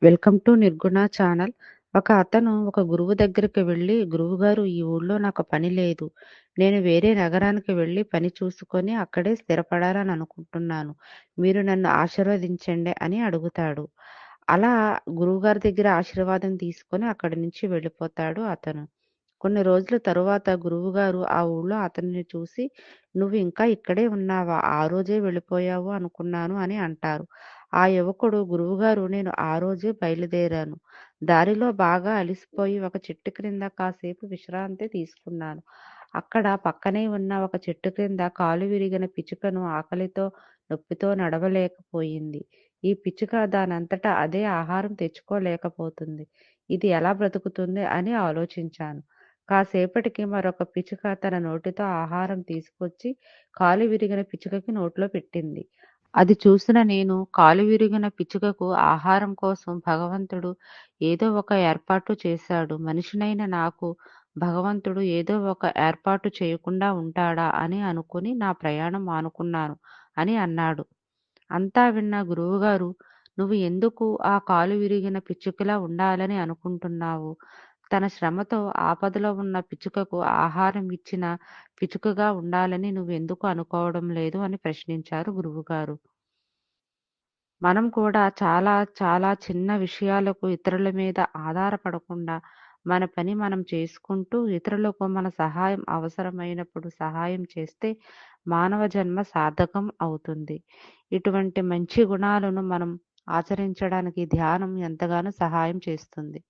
Welcome to నిర్గుణ channel. ఒక అతను ఒక గురువు దగ్గరికి వెళ్లి, "గురువుగారు, ఈ ఊళ్ళో నాకు పని లేదు. నేను వేరే నగరానికి వెళ్లి పని చూసుకొని అక్కడే స్థిరపడాలని అనుకుంటున్నాను. మీరు నన్ను ఆశీర్వదించండి" అని అడుగుతాడు. అలా గురువుగారి దగ్గర ఆశీర్వాదం తీసుకొని అక్కడి నుంచి వెళ్ళిపోతాడు అతను. కొన్ని రోజుల తరువాత గురువుగారు ఆ ఊళ్ళో అతనిని చూసి, "నువ్వు ఇంకా ఇక్కడే ఉన్నావా? ఆ రోజే వెళ్ళిపోయావు అనుకున్నాను" అని అంటారు. ఆ యువకుడు, "గురువుగారు, నేను ఆ రోజే బయలుదేరాను. దారిలో బాగా అలిసిపోయి ఒక చెట్టు క్రింద కాసేపు విశ్రాంతి తీసుకున్నాను. అక్కడ పక్కనే ఉన్న ఒక చెట్టు క్రింద కాలు విరిగిన పిచ్చుకను ఆకలితో, నొప్పితో నడవలేకపోయింది. ఈ పిచ్చుక దానంతట అదే ఆహారం తెచ్చుకోలేకపోతుంది. ఇది ఎలా బ్రతుకుతుంది అని ఆలోచించాను. కాసేపటికి మరొక పిచ్చుక తన నోటితో ఆహారం తీసుకొచ్చి కాలు విరిగిన పిచ్చుకకి నోట్లో పెట్టింది. అది చూసిన నేను, కాలు విరిగిన పిచ్చుకకు ఆహారం కోసం భగవంతుడు ఏదో ఒక ఏర్పాటు చేశాడు. మనిషినైన నాకు భగవంతుడు ఏదో ఒక ఏర్పాటు చేయకుండా ఉంటాడా అని అనుకుని నా ప్రయాణం మానుకున్నాను" అని అన్నాడు. అంతా విన్న గురువుగారు, "నువ్వు ఎందుకు ఆ కాలు విరిగిన పిచ్చుకలా ఉండాలని అనుకుంటున్నావు? తన శ్రమతో ఆపదలో ఉన్న పిచ్చుకకు ఆహారం ఇచ్చిన పిచ్చుకగా ఉండాలని నువ్వెందుకు అనుకోవడం లేదు" అని ప్రశ్నించారు గురువుగారు. మనం కూడా చాలా చాలా చిన్న విషయాలకు ఇతరుల మీద ఆధారపడకుండా మన పని మనం చేసుకుంటూ ఇతరులకు మన సహాయం అవసరమైనప్పుడు సహాయం చేస్తే మానవ జన్మ సార్థకం అవుతుంది. ఇటువంటి మంచి గుణాలను మనం ఆచరించడానికి ధ్యానం ఎంతగానో సహాయం చేస్తుంది.